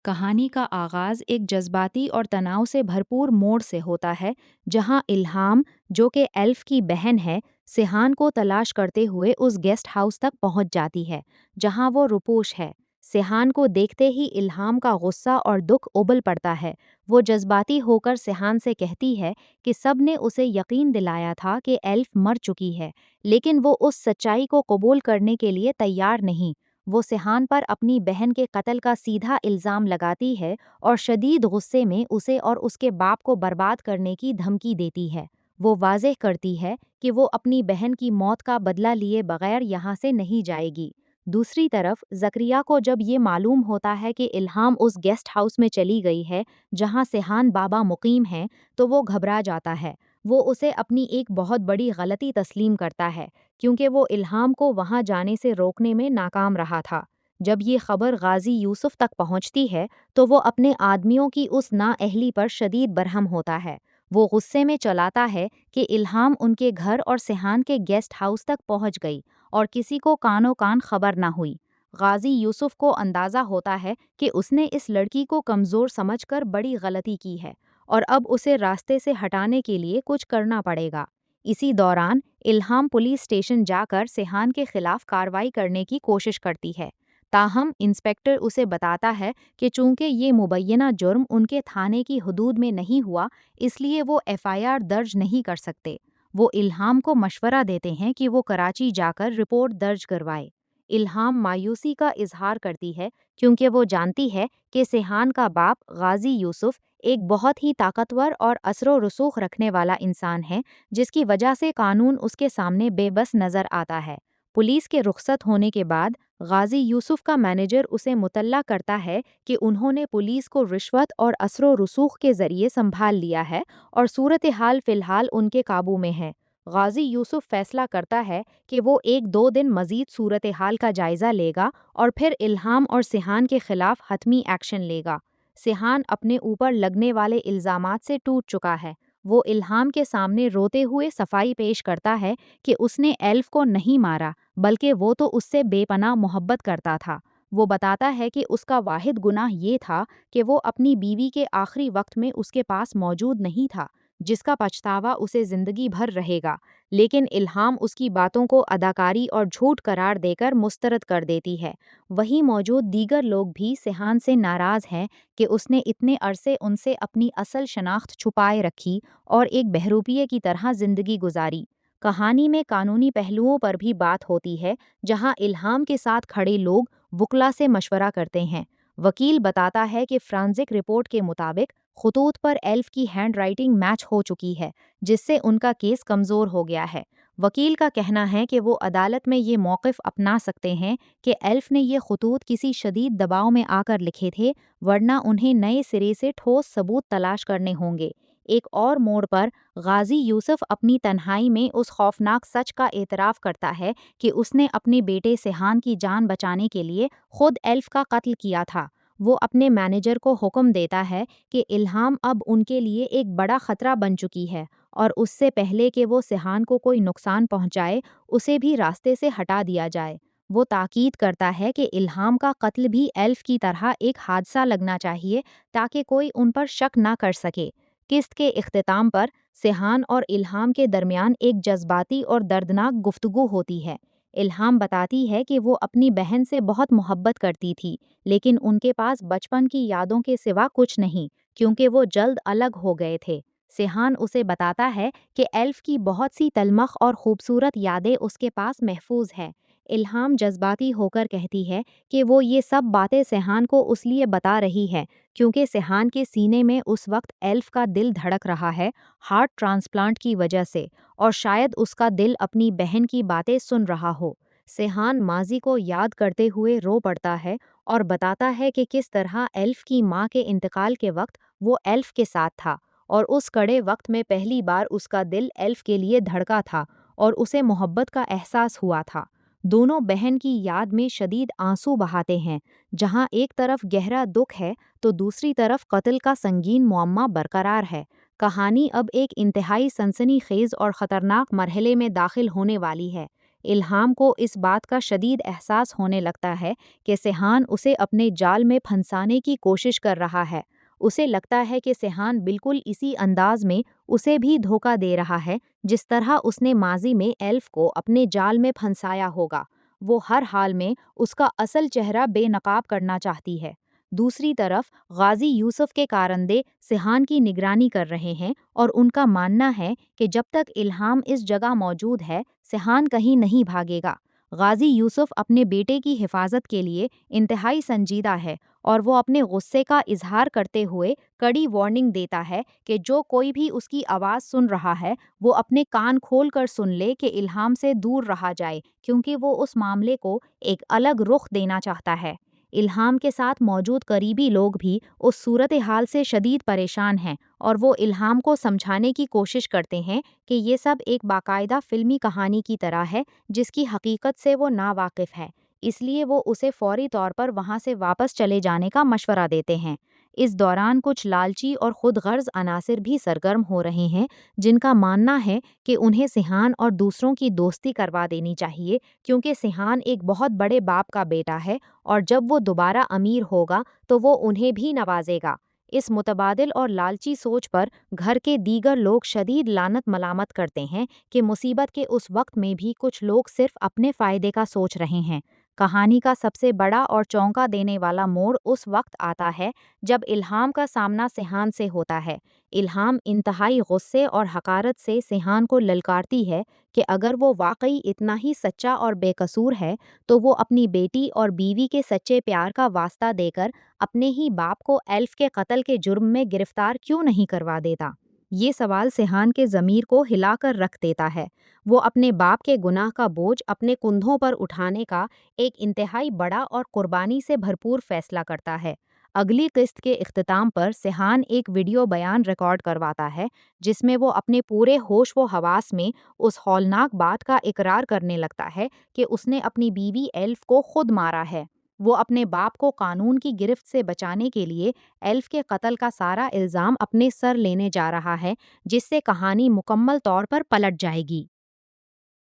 کہانی کا آغاز ایک جذباتی اور تناؤ سے بھرپور موڑ سے ہوتا ہے، جہاں الہام، جو کہ ایلف کی بہن ہے، سیحان کو تلاش کرتے ہوئے اس گیسٹ ہاؤس تک پہنچ جاتی ہے جہاں وہ روپوش ہے۔ سیحان کو دیکھتے ہی الہام کا غصہ اور دکھ ابل پڑتا ہے۔ وہ جذباتی ہو کر سیحان سے کہتی ہے کہ سب نے اسے یقین دلایا تھا کہ ایلف مر چکی ہے، لیکن وہ اس سچائی کو قبول کرنے کے لیے تیار نہیں۔ وہ سیحان پر اپنی بہن کے قتل کا سیدھا الزام لگاتی ہے اور شدید غصے میں اسے اور اس کے باپ کو برباد کرنے کی دھمکی دیتی ہے۔ وہ واضح کرتی ہے کہ وہ اپنی بہن کی موت کا بدلہ لیے بغیر یہاں سے نہیں جائے گی۔ دوسری طرف زکریا کو جب یہ معلوم ہوتا ہے کہ الہام اس گیسٹ ہاؤس میں چلی گئی ہے جہاں سیحان بابا مقیم ہیں، تو وہ گھبرا جاتا ہے۔ وہ اسے اپنی ایک بہت بڑی غلطی تسلیم کرتا ہے، کیونکہ وہ الہام کو وہاں جانے سے روکنے میں ناکام رہا تھا۔ جب یہ خبر غازی یوسف تک پہنچتی ہے تو وہ اپنے آدمیوں کی اس نااہلی پر شدید برہم ہوتا ہے۔ وہ غصے میں چلاتا ہے کہ الہام ان کے گھر اور سیحان کے گیسٹ ہاؤس تک پہنچ گئی اور کسی کو کانوں کان خبر نہ ہوئی۔ غازی یوسف کو اندازہ ہوتا ہے کہ اس نے اس لڑکی کو کمزور سمجھ کر بڑی غلطی کی ہے اور اب اسے راستے سے ہٹانے کے لیے کچھ کرنا پڑے گا۔ اسی دوران الہام پولیس اسٹیشن جا کر سیحان کے خلاف کارروائی کرنے کی کوشش کرتی ہے، تاہم انسپکٹر اسے بتاتا ہے کہ چونکہ یہ مبینہ جرم ان کے تھانے کی حدود میں نہیں ہوا، اس لیے وہ ایف آئی آر درج نہیں کر سکتے۔ وہ الہام کو مشورہ دیتے ہیں کہ وہ کراچی جا کر رپورٹ درج کروائے۔ الہام مایوسی کا اظہار کرتی ہے کیونکہ وہ جانتی ہے کہ سیحان کا باپ غازی یوسف ایک بہت ہی طاقتور اور اثر و رسوخ رکھنے والا انسان ہے، جس کی وجہ سے قانون اس کے سامنے بے بس نظر آتا ہے۔ پولیس کے رخصت ہونے کے بعد غازی یوسف کا مینیجر اسے مطلع کرتا ہے کہ انہوں نے پولیس کو رشوت اور اثر و رسوخ کے ذریعے سنبھال لیا ہے اور صورتحال فی الحال ان کے قابو میں ہے۔ غازی یوسف فیصلہ کرتا ہے کہ وہ 1-2 دن مزید صورتحال کا جائزہ لے گا اور پھر الہام اور سیحان کے خلاف حتمی ایکشن لے گا۔ سیحان اپنے اوپر لگنے والے الزامات سے ٹوٹ چکا ہے۔ وہ الہام کے سامنے روتے ہوئے صفائی پیش کرتا ہے کہ اس نے ایلف کو نہیں مارا، بلکہ وہ تو اس سے بے پناہ محبت کرتا تھا۔ وہ بتاتا ہے کہ اس کا واحد گناہ یہ تھا کہ وہ اپنی بیوی کے آخری وقت میں اس کے پاس موجود نہیں تھا، جس کا پچھتاوا اسے زندگی بھر رہے گا، لیکن الہام اس کی باتوں کو اداکاری اور جھوٹ قرار دے کر مسترد کر دیتی ہے۔ وہیں موجود دیگر لوگ بھی سیحان سے ناراض ہیں کہ اس نے اتنے عرصے ان سے اپنی اصل شناخت چھپائے رکھی اور ایک بہروپیے کی طرح زندگی گزاری۔ کہانی میں قانونی پہلوؤں پر بھی بات ہوتی ہے، جہاں الہام کے ساتھ کھڑے لوگ وکلا سے مشورہ کرتے ہیں۔ وکیل بتاتا ہے کہ فرانزک رپورٹ کے مطابق خطوط پر ایلف کی ہینڈ رائٹنگ میچ ہو چکی ہے، جس سے ان کا کیس کمزور ہو گیا ہے۔ وکیل کا کہنا ہے کہ وہ عدالت میں یہ موقف اپنا سکتے ہیں کہ ایلف نے یہ خطوط کسی شدید دباؤ میں آ کر لکھے تھے، ورنہ انہیں نئے سرے سے ٹھوس ثبوت تلاش کرنے ہوں گے۔ ایک اور موڑ پر غازی یوسف اپنی تنہائی میں اس خوفناک سچ کا اعتراف کرتا ہے کہ اس نے اپنے بیٹے سیحان کی جان بچانے کے لیے خود ایلف کا قتل کیا تھا۔ وہ اپنے مینیجر کو حکم دیتا ہے کہ الہام اب ان کے لیے ایک بڑا خطرہ بن چکی ہے اور اس سے پہلے کہ وہ سیحان کو کوئی نقصان پہنچائے، اسے بھی راستے سے ہٹا دیا جائے۔ وہ تاکید کرتا ہے کہ الہام کا قتل بھی ایلف کی طرح ایک حادثہ لگنا چاہیے تاکہ کوئی ان پر شک نہ کر سکے۔ قسط کے اختتام پر سیحان اور الہام کے درمیان ایک جذباتی اور دردناک گفتگو ہوتی ہے۔ الہام بتاتی ہے کہ وہ اپنی بہن سے بہت محبت کرتی تھی، لیکن ان کے پاس بچپن کی یادوں کے سوا کچھ نہیں، کیونکہ وہ جلد الگ ہو گئے تھے۔ سیحان اسے بتاتا ہے کہ ایلف کی بہت سی تلمخ اور خوبصورت یادیں اس کے پاس محفوظ ہے۔ الہام جذباتی ہو کر کہتی ہے کہ وہ یہ سب باتیں سیحان کو اس لیے بتا رہی ہے کیونکہ سیحان کے سینے میں اس وقت ایلف کا دل دھڑک رہا ہے، ہارٹ ٹرانسپلانٹ کی وجہ سے، اور شاید اس کا دل اپنی بہن کی باتیں سن رہا ہو۔ سیحان ماضی کو یاد کرتے ہوئے رو پڑتا ہے اور بتاتا ہے کہ کس طرح ایلف کی ماں کے انتقال کے وقت وہ ایلف کے ساتھ تھا اور اس کڑے وقت میں پہلی بار اس کا دل ایلف کے لیے دھڑکا تھا اور اسے محبت کا احساس ہوا تھا۔ دونوں بہن کی یاد میں شدید آنسو بہاتے ہیں، جہاں ایک طرف گہرا دکھ ہے تو دوسری طرف قتل کا سنگین معمہ برقرار ہے۔ کہانی اب ایک انتہائی سنسنی خیز اور خطرناک مرحلے میں داخل ہونے والی ہے۔ الہام کو اس بات کا شدید احساس ہونے لگتا ہے کہ سیحان اسے اپنے جال میں پھنسانے کی کوشش کر رہا ہے۔ اسے لگتا ہے کہ سیحان بالکل اسی انداز میں اسے بھی دھوکہ دے رہا ہے جس طرح اس نے ماضی میں ایلف کو اپنے جال میں پھنسایا ہوگا۔ وہ ہر حال میں اس کا اصل چہرہ بے نقاب کرنا چاہتی ہے۔ دوسری طرف غازی یوسف کے کارندے سیحان کی نگرانی کر رہے ہیں اور ان کا ماننا ہے کہ جب تک الہام اس جگہ موجود ہے سیحان کہیں نہیں بھاگے گا۔ غازی یوسف اپنے بیٹے کی حفاظت کے لیے انتہائی سنجیدہ ہے اور وہ اپنے غصے کا اظہار کرتے ہوئے کڑی وارننگ دیتا ہے کہ جو کوئی بھی اس کی آواز سن رہا ہے وہ اپنے کان کھول کر سن لے کہ الہام سے دور رہا جائے، کیونکہ وہ اس معاملے کو ایک الگ رخ دینا چاہتا ہے۔ الہام کے ساتھ موجود قریبی لوگ بھی اس صورتحال سے شدید پریشان ہیں اور وہ الہام کو سمجھانے کی کوشش کرتے ہیں کہ یہ سب ایک باقاعدہ فلمی کہانی کی طرح ہے جس کی حقیقت سے وہ ناواقف ہے، اس لیے وہ اسے فوری طور پر وہاں سے واپس چلے جانے کا مشورہ دیتے ہیں۔ اس دوران کچھ لالچی اور خود غرض عناصر بھی سرگرم ہو رہے ہیں جن کا ماننا ہے کہ انہیں سیحان اور دوسروں کی دوستی کروا دینی چاہیے، کیونکہ سیحان ایک بہت بڑے باپ کا بیٹا ہے اور جب وہ دوبارہ امیر ہوگا تو وہ انہیں بھی نوازے گا۔ اس متبادل اور لالچی سوچ پر گھر کے دیگر لوگ شدید لعنت ملامت کرتے ہیں کہ مصیبت کے اس وقت میں بھی کچھ لوگ صرف اپنے فائدے کا سوچ رہے ہیں۔ کہانی کا سب سے بڑا اور چونکا دینے والا موڑ اس وقت آتا ہے جب الہام کا سامنا سیحان سے ہوتا ہے۔ الہام انتہائی غصے اور حقارت سے سیحان کو للکارتی ہے کہ اگر وہ واقعی اتنا ہی سچا اور بے قصور ہے تو وہ اپنی بیٹی اور بیوی کے سچے پیار کا واسطہ دے کر اپنے ہی باپ کو ایلف کے قتل کے جرم میں گرفتار کیوں نہیں کروا دیتا۔ یہ سوال سیحان کے ضمیر کو ہلا کر رکھ دیتا ہے۔ وہ اپنے باپ کے گناہ کا بوجھ اپنے کندھوں پر اٹھانے کا ایک انتہائی بڑا اور قربانی سے بھرپور فیصلہ کرتا ہے۔ اگلی قسط کے اختتام پر سیحان ایک ویڈیو بیان ریکارڈ کرواتا ہے جس میں وہ اپنے پورے ہوش و حواس میں اس ہولناک بات کا اقرار کرنے لگتا ہے کہ اس نے اپنی بیوی ایلف کو خود مارا ہے۔ وہ اپنے باپ کو قانون کی گرفت سے بچانے کے لیے ایلف کے قتل کا سارا الزام اپنے سر لینے جا رہا ہے، جس سے کہانی مکمل طور پر پلٹ جائے گی۔